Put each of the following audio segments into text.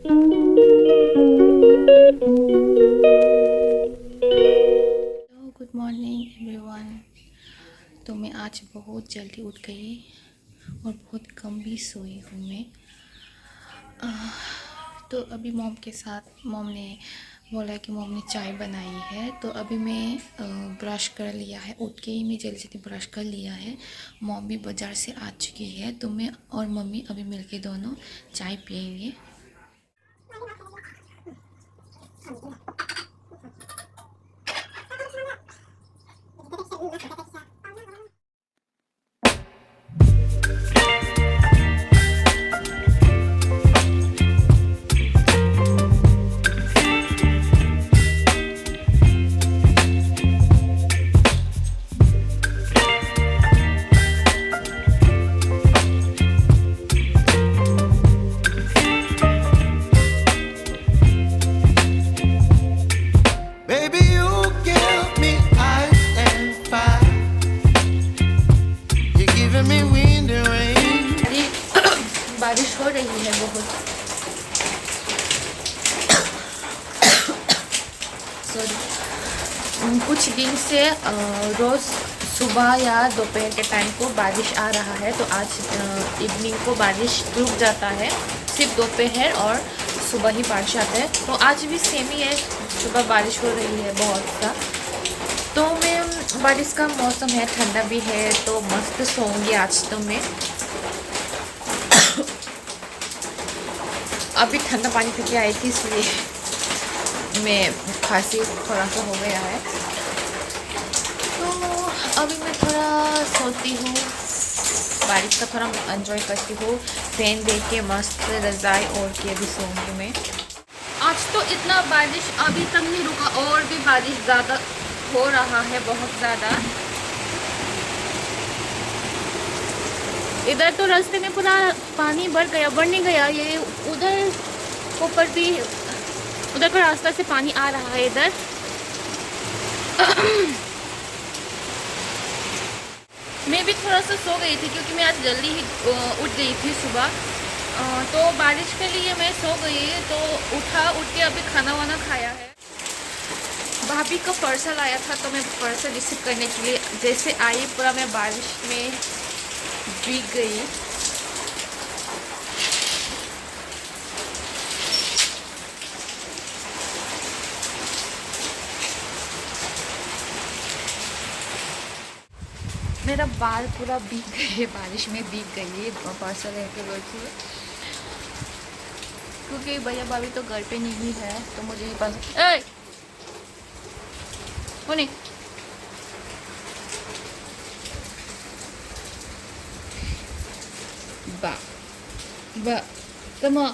Hello, good morning everyone. तो मैं आज बहुत जल्दी उठ गई और बहुत कम भी सोई हूँ मैं। तो अभी मॉम के साथ मॉम ने बोला कि मॉम ने चाय बनाई है, तो अभी मैं ब्रश कर लिया है। उठ के ही मैं जल्दी जल्दी ब्रश कर लिया है। मॉम भी बाज़ार से आ चुकी है, तो मैं और मम्मी अभी मिलके दोनों चाय पियेंगे। Baby, you give me ice and fire. You're giving me wind and rain. अरे बारिश हो रही है बहुत। सॉरी, कुछ दिन से रोज़ सुबह या दोपहर के टाइम को बारिश आ रहा है, तो आज इवनिंग को बारिश रुक जाता है। सिर्फ दोपहर और सुबह ही बारिश आता है, तो आज भी सेम ही है। सुबह बारिश हो रही है बहुत सा। तो मैं बारिश का मौसम है, ठंडा भी है, तो मस्त सोऊंगी आज तो मैं। अभी ठंडा पानी पी के आई थी, इसलिए मैं खांसी थोड़ा सा हो गया है। तो अभी मैं थोड़ा सोती हूँ, बारिश का थोड़ा एंजॉय करती हूँ। फैन देख के मस्त रज़ाई ओढ़ के अभी सोऊंगी मैं। आज तो इतना बारिश अभी तक नहीं रुका, और भी बारिश ज़्यादा हो रहा है, बहुत ज़्यादा। इधर तो रास्ते में पूरा पानी भर गया, बढ़ नहीं गया। ये उधर ऊपर भी, उधर का रास्ता से पानी आ रहा है इधर। मैं भी थोड़ा सा सो गई थी, क्योंकि मैं आज जल्दी ही उठ गई थी सुबह। तो बारिश के लिए मैं सो गई, तो उठ के अभी खाना वाना खाया है। भाभी का पार्सल आया था, तो मैं पार्सल रिसीव करने के लिए जैसे आई, पूरा मैं बारिश में भीग गई। मेरा बाल पूरा भीग गए, बारिश में भीग गई पार्सल लेके बैठी, क्योंकि भैया भाभी तो घर पे नहीं है, तो मुझे ही पार्सल होने बा बा तमा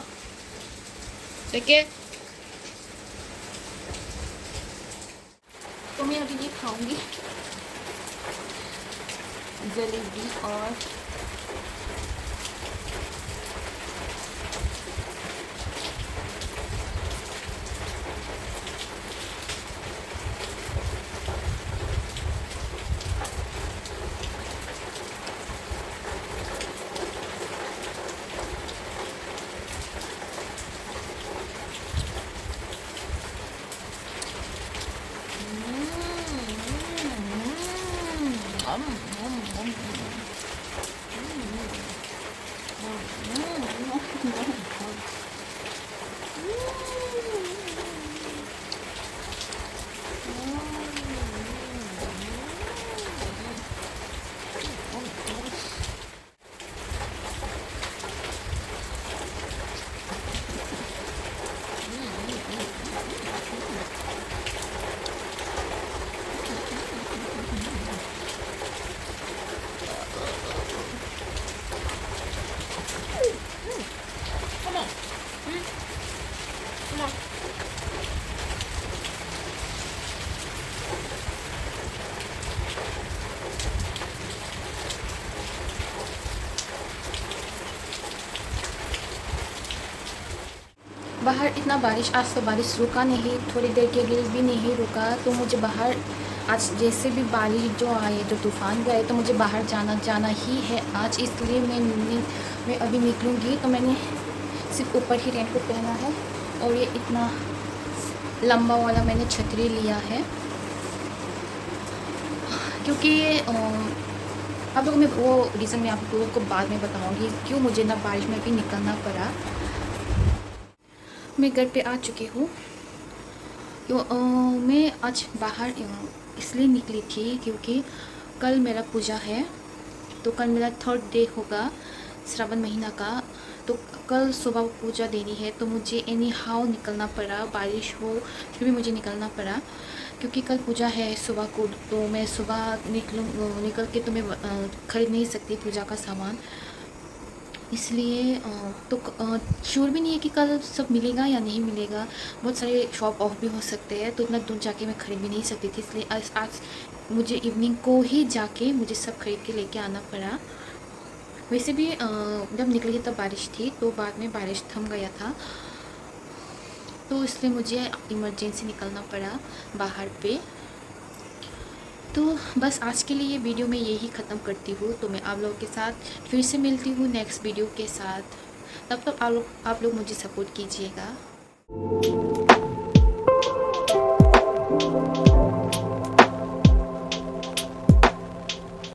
देखे। तो मैं अभी ये खाऊंगी, जलेबी और बाहर इतना बारिश, आज तो बारिश रुका नहीं, थोड़ी देर के लिए भी नहीं रुका। तो मुझे बाहर आज जैसे भी बारिश जो आए, जो तूफ़ान भी आए, तो मुझे बाहर जाना ही है आज, इसलिए मैं अभी निकलूँगी। तो मैंने सिर्फ ऊपर ही रेनकोट पहना है और ये इतना लंबा वाला मैंने छतरी लिया है क्योंकि आप लोगों में वो रीज़न मैं आप लोगों को बाद में बताऊंगी क्यों मुझे ना बारिश में भी निकलना पड़ा। मैं घर पे आ चुकी हूँ। मैं आज बाहर इसलिए निकली थी क्योंकि कल मेरा पूजा है, तो कल मेरा 3rd डे होगा श्रावण महीना का। तो कल सुबह पूजा देनी है, तो मुझे एनी हाउ निकलना पड़ा, बारिश हो फिर भी मुझे निकलना पड़ा क्योंकि कल पूजा है सुबह को। तो मैं सुबह निकल के तो मैं ख़रीद नहीं सकती पूजा का सामान, इसलिए तो श्योर भी नहीं है कि कल सब मिलेगा या नहीं मिलेगा। बहुत सारे शॉप ऑफ भी हो सकते हैं, तो इतना दूर जाके मैं ख़रीद भी नहीं सकती थी, इसलिए आज मुझे इवनिंग को ही जाके मुझे सब खरीद के लेके आना पड़ा। वैसे भी जब निकली तब बारिश थी, तो बाद में बारिश थम गया था, तो इसलिए मुझे इमरजेंसी निकलना पड़ा बाहर पे। तो बस आज के लिए वीडियो में यही ख़त्म करती हूँ। तो मैं आप लोगों के साथ फिर से मिलती हूँ नेक्स्ट वीडियो के साथ। तब तक आप लोग मुझे सपोर्ट कीजिएगा।